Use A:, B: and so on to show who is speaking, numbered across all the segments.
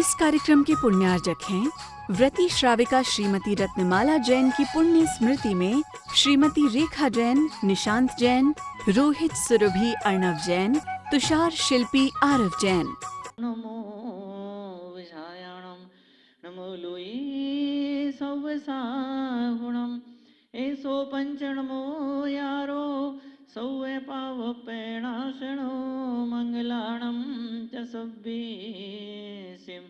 A: इस कार्यक्रम के पुण्यार्जक हैं व्रती श्राविका श्रीमती रत्नमाला जैन की पुण्य स्मृति में श्रीमती रेखा जैन, निशांत जैन, रोहित सुरभि अर्णव जैन, तुषार शिल्पी आरव जैन।
B: नमो विषायाणं नमो लोये सौवसागुणम् एसो पंचनमो यारो सौवे पावपेणाशनो मंगलाणं च सब्बेसिं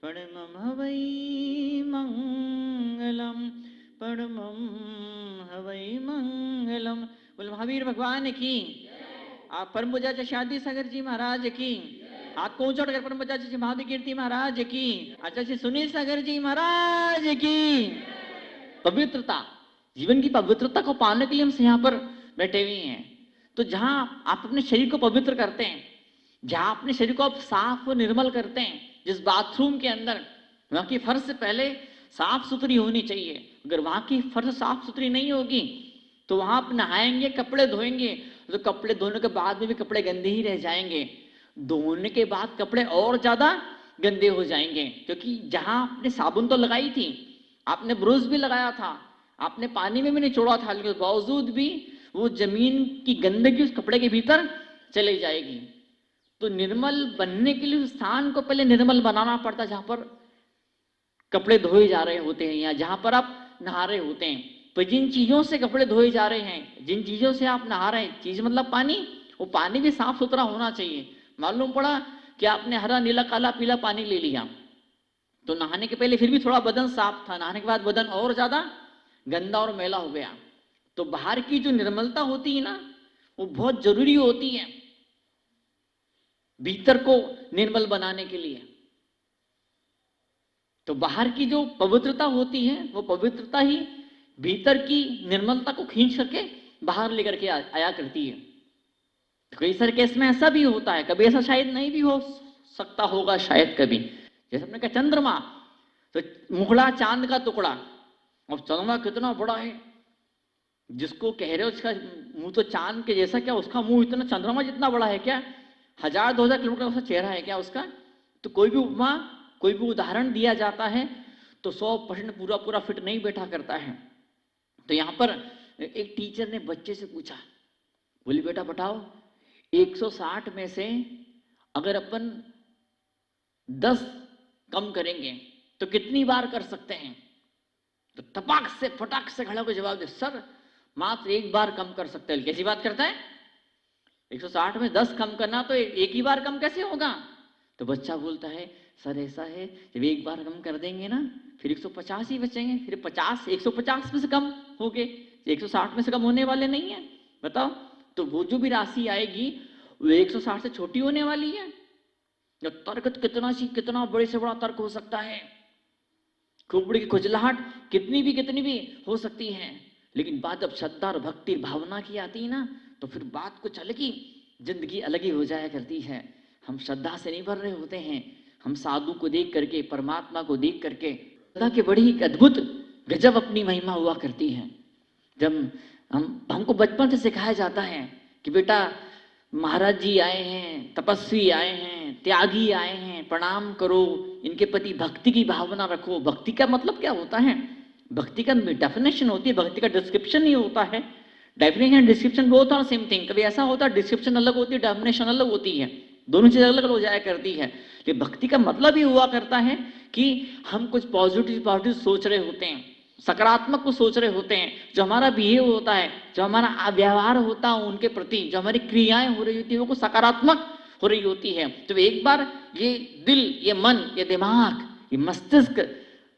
B: परमं हवै मंगलम परमं हवै मंगलम। बोल महावीर भगवान की। आप परम पूज्य शादी सागर जी महाराज की। हाथ को ऊंचा कर परम पूज्य श्री महादेव कीर्ति महाराज की। आचार्य श्री सुनील सागर जी महाराज की। पवित्रता, जीवन की पवित्रता को पाने के लिए हम यहाँ पर बैठे हुए हैं। तो जहां आप अपने शरीर को पवित्र करते हैं, जहां अपने शरीर को आप साफ और निर्मल करते हैं, जिस बाथरूम के अंदर वहां की फर्श पहले साफ सुथरी होनी चाहिए। अगर वहां की फर्श साफ सुथरी नहीं होगी तो वहां आप नहाएंगे, कपड़े धोएंगे तो कपड़े धोने के बाद में भी कपड़े गंदे ही रह जाएंगे। धोने के बाद कपड़े और ज्यादा गंदे हो जाएंगे, क्योंकि जहां आपने साबुन तो लगाई थी, आपने ब्रश भी लगाया था, आपने पानी में भी निचोड़ा था, लेकिन बावजूद भी वो जमीन की गंदगी उस कपड़े के भीतर चली जाएगी। तो निर्मल बनने के लिए उस स्थान को पहले निर्मल बनाना पड़ता है, जहां पर कपड़े धोए जा रहे होते हैं या जहां पर आप नहा रहे होते हैं। तो जिन चीजों से कपड़े धोए जा रहे हैं, जिन चीजों से आप नहा रहे हैं, चीज मतलब पानी, वो पानी भी साफ सुथरा होना चाहिए। मालूम पड़ा कि आपने हरा नीला काला पीला पानी ले लिया तो नहाने के पहले फिर भी थोड़ा बदन साफ था, नहाने के बाद बदन और ज्यादा गंदा और मैला हो गया। तो बाहर की जो निर्मलता होती है ना, वो बहुत जरूरी होती है भीतर को निर्मल बनाने के लिए। तो बाहर की जो पवित्रता होती है, वो पवित्रता ही भीतर की निर्मलता को खींच करके बाहर लेकर के आया करती है। तो कई सारे केस में ऐसा भी होता है, कभी ऐसा शायद नहीं भी हो सकता होगा, शायद कभी। जैसे हमने कहा चंद्रमा, तो मुखड़ा चांद का टुकड़ा, अब चंद्रमा कितना बड़ा है, जिसको कह रहे हो उसका मुंह तो चांद के जैसा, क्या उसका मुंह इतना चंद्रमा जितना बड़ा है क्या? 1000-2000 किलोमीटर उसका चेहरा है क्या उसका? तो कोई भी उपमा, कोई भी उदाहरण दिया जाता है तो 100% पूरा पूरा फिट नहीं बैठा करता है। तो यहाँ पर एक टीचर ने बच्चे से पूछा, बोली बेटा बताओ 160 में से अगर अपन 10 कम करेंगे तो कितनी बार कर सकते हैं? तो तपाक से फटाक से खड़ा होकर जवाब दे, सर मात्र 1 बार कम कर सकते हैं। कैसी बात करता है? 160 में 10 कम करना तो एक ही बार कम कैसे होगा? तो बच्चा बोलता है, सर ऐसा है जब 1 बार कम कर देंगे ना फिर 150 ही बचेंगे, फिर 150 में से कम हो गए, 160 में से कम होने वाले नहीं है। बताओ, तो वो जो भी राशि आएगी वो 160 से छोटी होने वाली है। जो तर्क कितना बड़े से बड़ा तर्क हो सकता है, खोपड़ी की खुजलाहट कितनी भी हो सकती है, लेकिन बात जब श्रद्धा और भक्ति भावना की आती है ना, तो फिर बात कुछ अलग ही, जिंदगी अलग ही हो जाया करती है। हम श्रद्धा से नहीं भर रहे होते हैं, हम साधु को देख करके, परमात्मा को देख करके, श्रद्धा की बड़ी एक अद्भुत गजब अपनी महिमा हुआ करती है। जब हमको बचपन से सिखाया जाता है कि बेटा महाराज जी आए हैं, तपस्वी आए हैं, त्यागी आए हैं, प्रणाम करो, इनके प्रति भक्ति की भावना रखो। भक्ति का मतलब क्या होता है? भक्ति का डेफिनेशन होती है, भक्ति का डिस्क्रिप्शन नहीं होता है। Definition description both are same thing. कभी ऐसा होता है डिस्क्रिप्शन अलग होती है, डेफिनेशन अलग होती है, दोनों चीजें अलग अलग हो जाया करती है। लेकिन भक्ति का मतलब ही हुआ करता है कि हम कुछ पॉजिटिव सोच रहे होते हैं, सकारात्मक को सोच रहे होते हैं। जो हमारा बिहेव होता है, जो हमारा व्यवहार होता है उनके प्रति, जो हमारी क्रियाएं हो रही होती है वो कुछ सकारात्मक हो रही होती है। तो एक बार ये दिल, ये मन, ये दिमाग, ये मस्तिष्क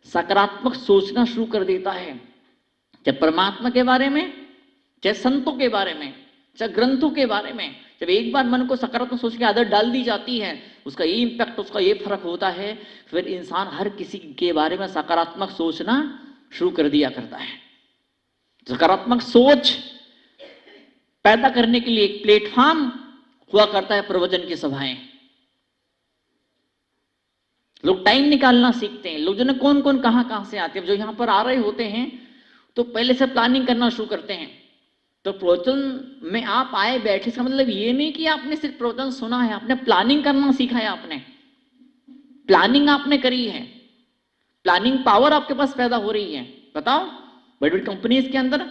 B: सकारात्मक सोचना शुरू कर देता है, चाहे परमात्मा के बारे में, चाहे संतों के बारे में, चाहे ग्रंथों के बारे में। जब एक बार मन को सकारात्मक सोच की आदत डाल दी जाती है, उसका ये इम्पैक्ट, उसका ये फर्क होता है, फिर इंसान हर किसी के बारे में सकारात्मक सोचना शुरू कर दिया करता है। सकारात्मक सोच पैदा करने के लिए एक प्लेटफॉर्म हुआ करता है प्रवचन की सभाएं। लोग टाइम निकालना सीखते हैं। लोग जो ना कौन कौन कहां से आते हैं, जो यहां पर आ रहे होते हैं तो पहले से प्लानिंग करना शुरू करते हैं। तो प्रवचन में आप आए बैठे, इसका मतलब ये नहीं कि आपने सिर्फ प्रवचन सुना है, आपने प्लानिंग करना सीखा है। आपने प्लानिंग आपने करी है, प्लानिंग पावर आपके पास पैदा हो रही है। बताओ, बड़ी बड़ी कंपनीज के अंदर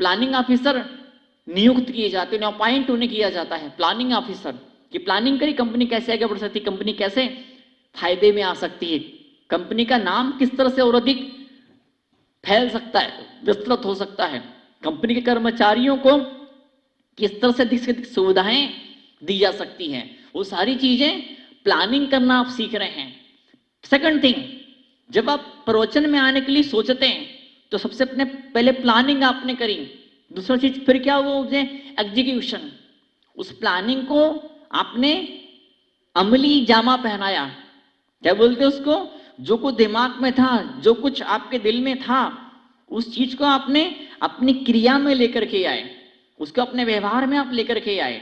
B: प्लानिंग ऑफिसर नियुक्त किए जाते हैं, अपॉइंट उन्हें किया जाता है प्लानिंग ऑफिसर, कि प्लानिंग करी कंपनी कैसे आगे बढ़ सकती है, कंपनी कैसे फायदे में आ सकती है, कंपनी का नाम किस तरह से और अधिक फैल सकता है, विस्तृत हो सकता है, कंपनी के कर्मचारियों को किस तरह से अधिक सुविधाएं दी जा सकती हैं, वो सारी चीजें प्लानिंग करना आप सीख रहे हैं। सेकंड थिंग, जब आप प्रवचन में आने के लिए सोचते हैं तो सबसे अपने पहले प्लानिंग आपने करी, दूसरा चीज फिर क्या वो एग्जीक्यूशन, उस प्लानिंग को आपने अमली जामा पहनाया, क्या बोलते हैं उसको, जो कुछ दिमाग में था, जो कुछ आपके दिल में था, उस चीज को आपने अपनी क्रिया में लेकर के आए, उसको अपने व्यवहार में आप लेकर के आए,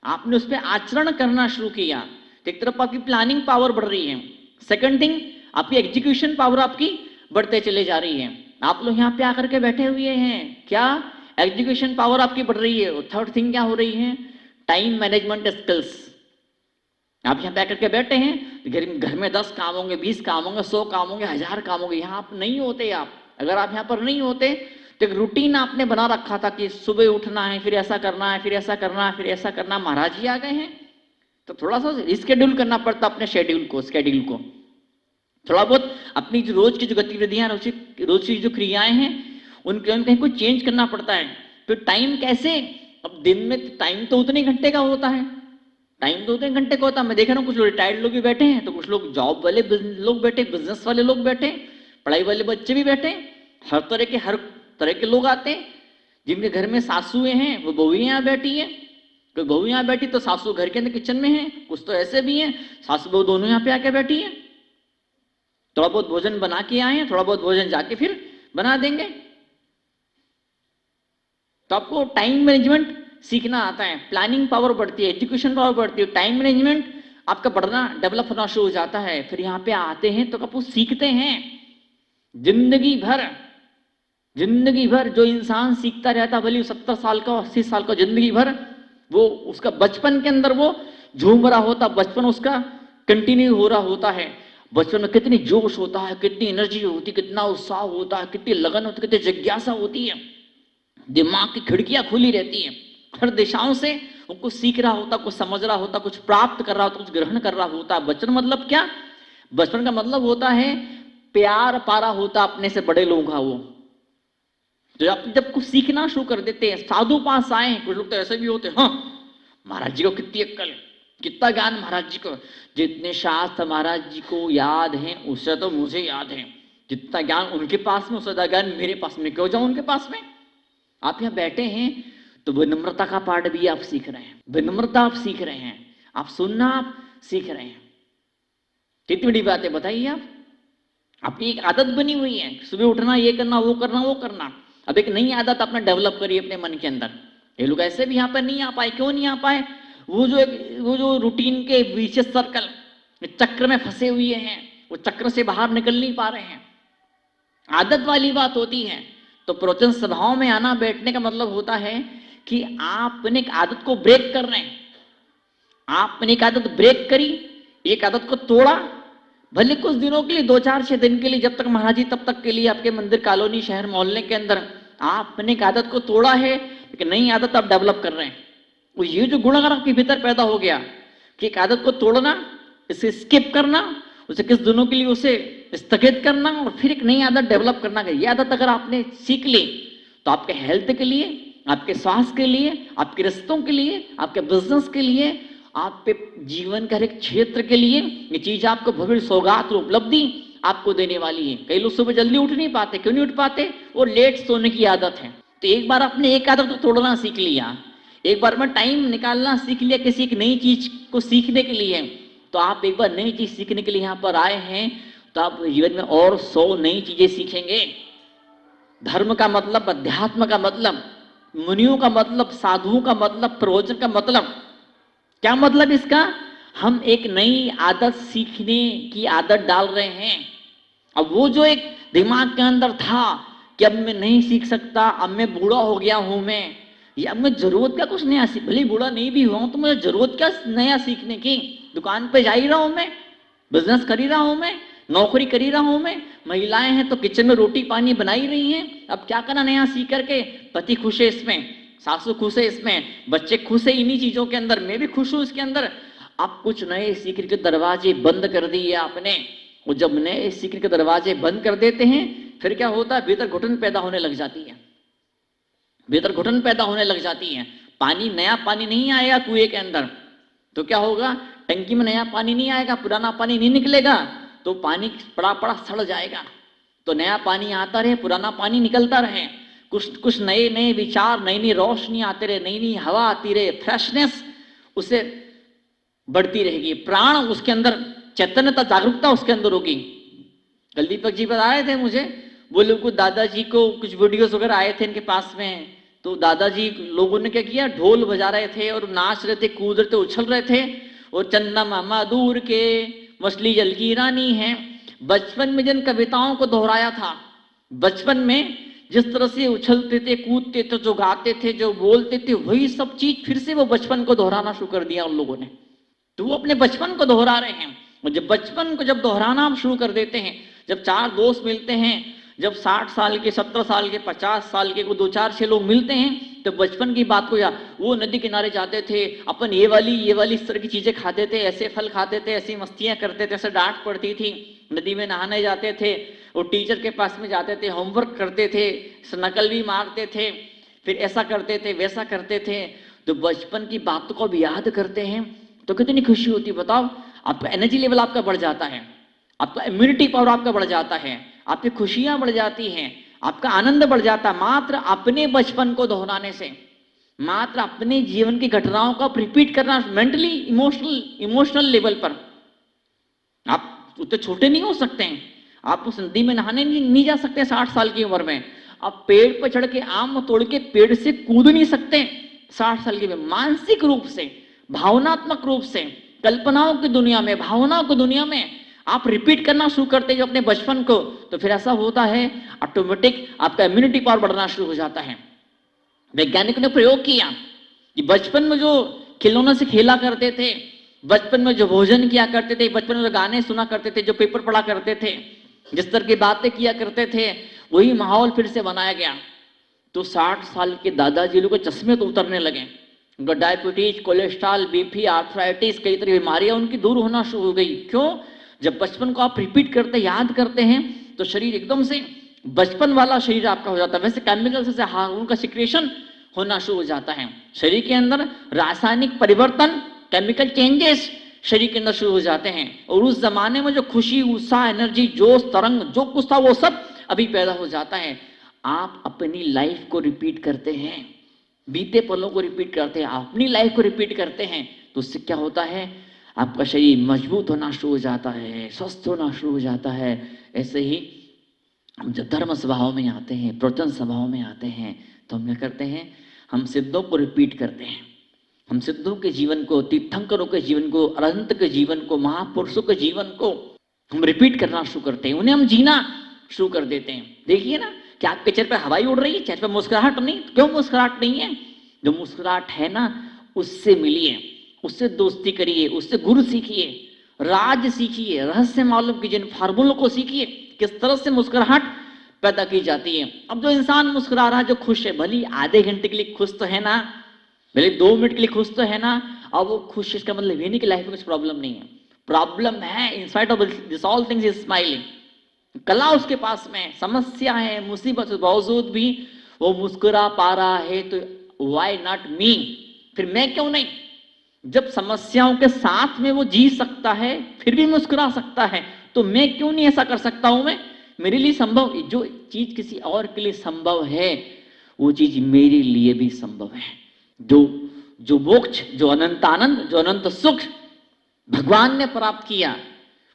B: आपने उस पर आचरण करना शुरू किया। तो एक तरफ आपकी प्लानिंग पावर बढ़ रही है, सेकंड थिंग आपकी एग्जीक्यूशन पावर आपकी बढ़ते चले जा रही है। आप लोग यहाँ पे आकर के बैठे हुए हैं, क्या एग्जीक्यूशन पावर आपकी बढ़ रही है। थर्ड थिंग क्या हो रही है, टाइम मैनेजमेंट स्किल्स। आप यहाँ पे आकर के बैठे हैं, घर में 10 काम होंगे, 20 काम होंगे, 100 काम होंगे, 1000 काम होंगे, यहाँ आप नहीं होते। आप अगर आप यहाँ पर नहीं होते तो एक रूटीन आपने बना रखा था कि सुबह उठना है, फिर ऐसा करना है, फिर ऐसा करना है, फिर ऐसा करना। महाराज जी आ गए हैं तो थोड़ा सा रिस्केड्यूल करना पड़ता अपने शेड्यूल को थोड़ा बहुत अपनी जो रोज की जो गतिविधियां, रोज की जो क्रियाएं हैं उनके कहीं कुछ चेंज करना पड़ता है। फिर टाइम कैसे, अब दिन में टाइम तो उतने घंटे का होता है, टाइम तो उतने घंटे का होता है। मैं देख रहा हूँ कुछ लोग रिटायर्ड लोग भी बैठे हैं, तो कुछ लोग जॉब वाले लोग बैठे, बिजनेस वाले लोग बैठे, पढ़ाई वाले बच्चे भी बैठे, हर तरह के लोग आते हैं। जिनके घर में सासुएं हैं वो बहू यहाँ बैठी है, कोई बहू यहाँ बैठी तो सासू घर के अंदर किचन में है, कुछ तो ऐसे भी हैं सासू बहू दोनों यहाँ पे आके बैठी है। थोड़ा बहुत भोजन बना के आए हैं, थोड़ा बहुत भोजन जाके फिर बना देंगे। तो आपको टाइम मैनेजमेंट सीखना आता है, प्लानिंग पावर बढ़ती है, एजुकेशन पावर बढ़ती है, टाइम मैनेजमेंट आपका बढ़ना, डेवलप होना शुरू हो जाता है। फिर यहाँ पे आते हैं तो आप सीखते हैं। जिंदगी भर जो इंसान सीखता रहता, भले 70 साल का 80 साल का, जिंदगी भर वो उसका बचपन के अंदर वो झूम रहा होता, बचपन उसका कंटिन्यू हो रहा होता है। बचपन में कितनी जोश होता है, कितनी एनर्जी होती, कितना उत्साह होता है, कितनी लगन होती, कितनी जिज्ञासा होती है, दिमाग की खिड़कियां खुली रहती है, हर दिशाओं से वो कुछ सीख रहा होता, कुछ समझ रहा होता, कुछ प्राप्त कर रहा होता, कुछ ग्रहण कर रहा होता। बचपन मतलब क्या, बचपन का मतलब होता है प्यार पारा होता अपने से बड़े लोगों का। वो जब कुछ सीखना शुरू कर देते हैं, साधु पास आए, कुछ लोग तो ऐसे भी होते हैं, हाँ महाराज जी को कितनी अक्कल, कितना ज्ञान महाराज जी को, जितने शास्त्र महाराज जी को याद हैं उससे तो मुझे याद है, जितना ज्ञान उनके पास में उससे ज्यादा ज्ञान मेरे पास में, क्यों जाऊं उनके पास में। आप यहाँ बैठे हैं तो विनम्रता का पाठ भी आप सीख रहे हैं, विनम्रता आप सीख रहे हैं, आप सुनना आप सीख रहे हैं। कितनी बड़ी बात है बताइए। आप आपकी एक आदत बनी हुई है, सुबह उठना, ये करना, वो करना, वो करना। अब एक नई आदत आपने डेवलप करी अपने मन के अंदर। ये लोग ऐसे भी यहाँ पर नहीं आ पाए, क्यों नहीं आ पाए, वो जो रूटीन के विशेष सर्कल चक्र में फंसे हुए हैं, वो चक्र से बाहर निकल नहीं पा रहे हैं। आदत वाली बात होती है। तो प्रवचन सभाओं में आना बैठने का मतलब होता है कि आपने एक आदत को ब्रेक कर रहे हैं। आपने एक आदत ब्रेक करी, एक आदत को तोड़ा, भले कुछ दिनों के लिए, 2-4-6 दिन के लिए, जब तक महाराज जी तब तक के लिए आपके मंदिर, कॉलोनी, शहर, मोहल्ले के अंदर आपने एक आदत को तोड़ा है, एक नई आदत आप डेवलप कर रहे हैं। वो ये जो गुण अगर आपके भीतर पैदा हो गया कि एक आदत को तोड़ना, इसे स्किप करना, उसे किस दिनों के लिए उसे स्थगित करना और फिर एक नई आदत डेवलप करना, ये आदत अगर आपने सीख ली तो आपके हेल्थ के लिए, आपके स्वास्थ्य के लिए, आपके रिश्तों के लिए, आपके बिजनेस के लिए, आपके जीवन का हर एक क्षेत्र के लिए ये चीज आपको भविष्य सौगात और उपलब्धि आपको देने वाली है। कई लोग सुबह जल्दी उठ नहीं पाते, क्यों नहीं उठ पाते, वो लेट सोने की आदत है। तो एक बार आपने एक आदत को तोड़ना सीख लिया, एक बार में टाइम निकालना सीख लिया किसी एक नई चीज को सीखने के लिए, तो आप एक बार नई चीज सीखने के लिए यहाँ पर आए हैं, तो आप जीवन में और 100 नई चीजें सीखेंगे। धर्म का मतलब, अध्यात्म का मतलब, मुनियों का मतलब, साधुओं का मतलब, प्रवचन का मतलब क्या मतलब इसका, हम एक नई आदत सीखने की आदत डाल रहे हैं। अब वो जो एक दिमाग के अंदर था कि अब मैं नहीं सीख सकता, अब मैं बूढ़ा हो गया हूं मैं, ये अब मैं जरूरत क्या कुछ नया भले बूढ़ा नहीं भी हुआ हूं तो मुझे जरूरत क्या नया सीखने की, दुकान पे जा ही रहा हूं मैं, बिजनेस कर ही रहा हूं मैं, नौकरी कर ही रहा हूं मैं, महिलाएं हैं तो किचन में रोटी पानी बना ही रही हैं, अब क्या करना नया सीख करके, पति खुश है इसमें, सासू खुश है इसमें, बच्चे खुश है इन्हीं चीजों के अंदर, मैं भी खुश हूं इसके अंदर। अब कुछ नए सीखने के दरवाजे बंद कर दिए आपने, और जब नए सीखने के दरवाजे बंद कर देते हैं फिर क्या होता है, भीतर घुटन पैदा होने लग जाती है, भीतर घुटन पैदा होने लग जाती है। पानी, नया पानी नहीं आएगा कुएं के अंदर तो क्या होगा, टंकी में नया पानी नहीं आएगा, पुराना पानी नहीं निकलेगा तो पानी पड़ा पड़ा सड़ जाएगा। तो नया पानी आता रहे, पुराना पानी निकलता रहे, कुछ कुछ नए नए विचार, नई नई रोशनी आते रहे, नई नई हवा आती रहे, फ्रेशनेस उसे बढ़ती रहेगी, प्राण उसके अंदर, चैतन्यता, जागरूकता उसके अंदर होगी। कल दीपक जी बता रहे थे मुझे, बोले कुछ दादाजी को कुछ वीडियोस वगैरह आए थे इनके पास में, तो दादाजी लोगों ने क्या किया, ढोल बजा रहे थे और नाच रहे थे, कूद रहे थे, उछल रहे थे, और चन्ना मामा दूर के मछली जल की रानी है। बचपन में जिन कविताओं को दोहराया था, बचपन में जिस तरह से उछलते थे, कूदते थे, जो गाते थे, जो बोलते थे, वही सब चीज फिर से वो बचपन को दोहराना शुरू कर दिया उन लोगों ने। तो वो अपने बचपन को दोहरा रहे हैं, और जब बचपन को जब दोहराना आप शुरू कर देते हैं, जब चार दोस्त मिलते हैं, जब 60 साल के, 17 साल के, 50 साल के को 2-4-6 लोग मिलते हैं, तो बचपन की बात को याद, वो नदी किनारे जाते थे, अपन ये वाली इस तरह की चीजें खाते थे, ऐसे फल खाते थे, ऐसी मस्तियां करते थे, ऐसे डांट पड़ती थी, नदी में नहाने जाते थे, और टीचर के पास में जाते थे, होमवर्क करते थे, नकल भी मारते थे, फिर ऐसा करते थे, वैसा करते थे। तो बचपन की बातों को भी याद करते हैं तो कितनी खुशी होती है बताओ। आपका एनर्जी लेवल आपका बढ़ जाता है, आपका इम्यूनिटी पावर आपका बढ़ जाता है, आपकी खुशियां बढ़ जाती हैं, आपका आनंद बढ़ जाता है, मात्र अपने बचपन को दोहराने से, मात्र अपने जीवन की घटनाओं का रिपीट करना, मेंटली इमोशनल लेवल पर। आप उतने छोटे नहीं हो सकते हैं, आप उस नदी में नहाने नहीं जा सकते 60 साल की उम्र में, आप पेड़ पर चढ़ के आम तोड़ के पेड़ से कूद नहीं सकते 60 साल की उम्र में। मानसिक रूप से, भावनात्मक रूप से, कल्पनाओं की दुनिया में, भावनाओं की दुनिया में आप रिपीट करना शुरू करते हैं अपने बचपन को, तो फिर ऐसा होता है ऑटोमेटिक आपका इम्यूनिटी पावर बढ़ना शुरू हो जाता है। वैज्ञानिकों ने प्रयोग किया कि बचपन में जो खिलौनों से खेला करते थे, बचपन में जो भोजन किया करते थे, बचपन में जो गाने सुना करते थे, जो पेपर पढ़ा करते थे, जिस तरह की बातें किया करते थे, वही माहौल फिर से बनाया गया। तो 60 साल के दादाजी लोग के चश्मे तो उतरने लगे, उनका डायबिटीज, कोलेस्ट्रॉल, बीपी, आर्थराइटिस, कई तरह की बीमारियां उनकी दूर होना शुरू हो गई। क्यों? जब बचपन को आप रिपीट करते, याद करते हैं, तो शरीर एकदम से बचपन वाला शरीर आपका हो जाता है। वैसे केमिकल से हार्मोन का सिक्रेशन होना शुरू हो जाता है, शरीर के अंदर रासायनिक परिवर्तन, केमिकल चेंजेस शरीर के अंदर शुरू हो जाते हैं, और उस जमाने में जो खुशी, उत्साह, एनर्जी, जोश, तरंग जो कुछ था वो सब अभी पैदा हो जाता है। आप अपनी लाइफ को रिपीट करते हैं, बीते पलों को रिपीट करते हैं, अपनी लाइफ को रिपीट करते हैं, तो उससे क्या होता है, आपका शरीर मजबूत होना शुरू हो जाता है, स्वस्थ होना शुरू हो जाता है। ऐसे ही हम जब धर्म स्वभाव में आते हैं, प्रवचन स्वभाव में आते हैं, तो हम क्या करते हैं, हम सिद्धों को रिपीट करते हैं, हम सिद्धों के जीवन को, तीर्थंकरों के जीवन को, अनंत के जीवन को, महापुरुषों के जीवन को हम रिपीट करना शुरू करते हैं, उन्हें हम जीना शुरू कर देते हैं। देखिए ना कि आपके चेहरे पर हवाई उड़ रही है, चेहरे पर मुस्कुराहट नहीं, क्यों मुस्कुराहट नहीं है? जो मुस्कुराहट है ना, उससे मिलिए, उससे दोस्ती करिए, उससे गुरु सीखिए, राज सीखिए, रहस्य मालूम कीजिए, फार्मूलों को सीखिए, किस तरह से मुस्कुराहट पैदा की जाती है। अब जो इंसान मुस्कुरा रहा है, जो खुश है, भले आधे घंटे के लिए खुश तो है ना, भले 2 मिनट के लिए खुश तो है ना, अब वो खुश, इसका मतलब ये नहीं कि लाइफ में कुछ प्रॉब्लम नहीं है, प्रॉब्लम है। In spite of this all things is smiling, कला उसके पास में, समस्या है, मुसीबत के बावजूद भी वो मुस्कुरा पा रहा है, तो व्हाई नॉट मी, फिर मैं क्यों नहीं? जब समस्याओं के साथ में वो जी सकता है, फिर भी मुस्कुरा सकता है, तो मैं क्यों नहीं ऐसा कर सकता हूं? मैं, मेरे लिए संभव, जो चीज किसी और के लिए संभव है, वो चीज मेरे लिए भी संभव है। जो मोक्ष, जो अनंत आनंद, जो अनंत सुख भगवान ने प्राप्त किया,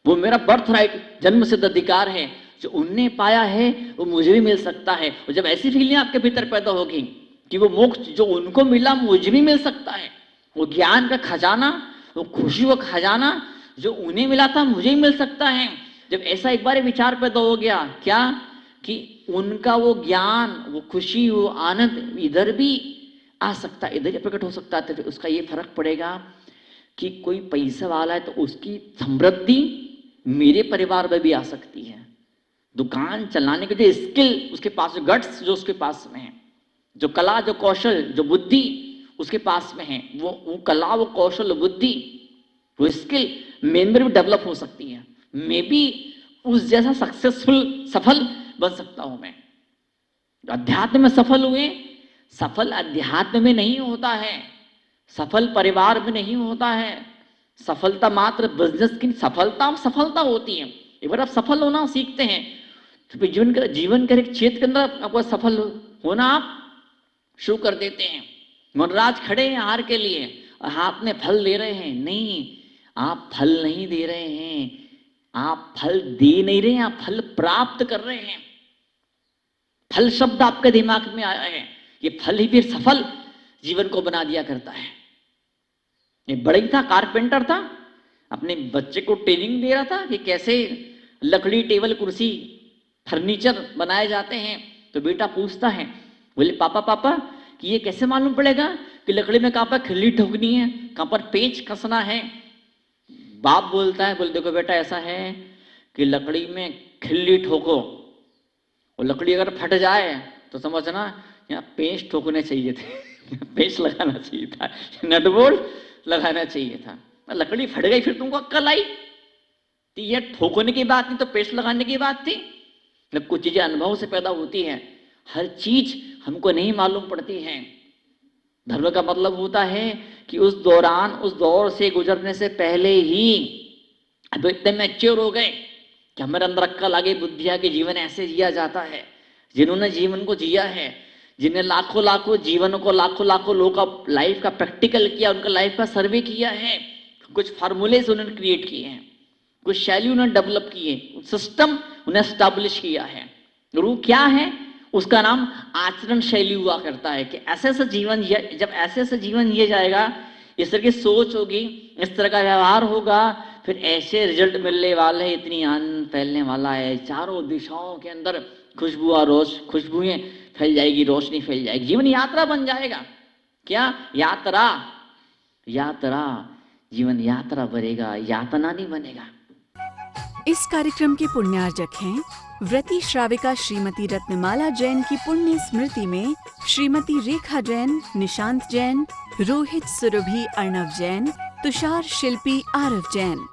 B: वो मेरा बर्थ राइट, जन्म सिद्ध अधिकार है, जो उनने पाया है वो मुझे भी मिल सकता है। और जब ऐसी फीलिंग आपके भीतर पैदा होगी कि वो मोक्ष जो उनको मिला मुझे भी मिल सकता है, वो ज्ञान का खजाना, वो खुशी का खजाना जो उन्हें मिला था मुझे ही मिल सकता है, जब ऐसा एक बार विचार पैदा हो गया, क्या कि उनका वो ज्ञान, वो खुशी, वो आनंद इधर भी आ सकता है, इधर ही प्रकट हो सकता है, तो उसका ये फर्क पड़ेगा कि कोई पैसा वाला है तो उसकी समृद्धि मेरे परिवार में भी आ सकती है। दुकान चलाने के जो स्किल उसके पास, जो गट्स जो उसके पास में है, जो कला, जो कौशल, जो बुद्धि उसके पास में है, वो कला, वो कौशल, बुद्धि, वो स्किल मेरे अंदर भी डेवलप हो सकती है। मैं भी उस जैसा सक्सेसफुल, सफल बन सकता हूं। मैं अध्यात्म में सफल हुए, सफल अध्यात्म में नहीं होता है, सफल परिवार में नहीं होता है। सफलता मात्र बिजनेस की सफलता सफलता होती है। एक बार आप सफल होना सीखते हैं तो फिर जीवन का एक क्षेत्र के अंदर आपको सफल होना आप शुरू कर देते हैं। मनराज खड़े हैं हार के लिए और हाथ में फल दे रहे हैं। नहीं, आप फल नहीं दे रहे हैं, आप फल दे नहीं रहे हैं, आप फल प्राप्त कर रहे हैं। फल शब्द आपके दिमाग में आया है, ये फल ही फिर सफल जीवन को बना दिया करता है। एक बड़ा ही था, कारपेंटर था, अपने बच्चे को ट्रेनिंग दे रहा था कि कैसे लकड़ी, टेबल, कुर्सी, फर्नीचर बनाए जाते हैं। तो बेटा पूछता है, बोले पापा पापा कि ये कैसे मालूम पड़ेगा कि लकड़ी में कहाँ पर खिल्ली ठोकनी है, कहाँ पर पेच कसना है। बाप बोलता है, बोले देखो बेटा ऐसा है कि लकड़ी में खिल्ली ठोको और लकड़ी अगर फट जाए तो समझना यहाँ पेच ठोकने चाहिए थे पेच लगाना चाहिए था, नट बोल्ट लगाना चाहिए था। लकड़ी फट गई, फिर तुमको अक्कल आई तो ये ठोकने की बात नहीं, तो पेच लगाने की बात थी। जब कुछ चीजें अनुभव से पैदा होती हैं, हर चीज हमको नहीं मालूम पड़ती है। धर्म का मतलब होता है कि उस दौरान, उस दौर से गुजरने से पहले ही अब इतने मैच्योर हो गए कि हमारे अंदर अक्कल आ गई, बुद्धि आ गई, जीवन ऐसे जिया जाता है। जिन्होंने जीवन को जिया है, जिन्हें लाखों लाखों जीवन को, लाखों लाखों लोगों का लाइफ का प्रैक्टिकल किया, उनका लाइफ का सर्वे किया है, कुछ फार्मूले उन्होंने क्रिएट किए हैं, कुछ शैली उन्होंने डेवलप किए, सिस्टम उन्हें एस्टैब्लिश किया है। वो क्या है? उसका नाम आचरण शैली हुआ करता है कि ऐसे ऐसे जीवन, जब ऐसे ऐसे जीवन जिया जाएगा, इस तरह की सोच होगी, इस तरह का व्यवहार होगा, फिर ऐसे रिजल्ट मिलने वाले हैं, इतनी आनंद फैलने वाला है, चारों दिशाओं के अंदर खुशबुएं फैल जाएगी, रोशनी फैल जाएगी, जीवन यात्रा बन जाएगा। क्या यात्रा? यात्रा, जीवन यात्रा बनेगा, यातना नहीं बनेगा।
A: इस कार्यक्रम के पुण्यार्जक हैं व्रती श्राविका श्रीमती रत्नमाला जैन की पुण्य स्मृति में श्रीमती रेखा जैन, निशांत जैन, रोहित सुरभि अर्णव जैन, तुषार शिल्पी आरव जैन।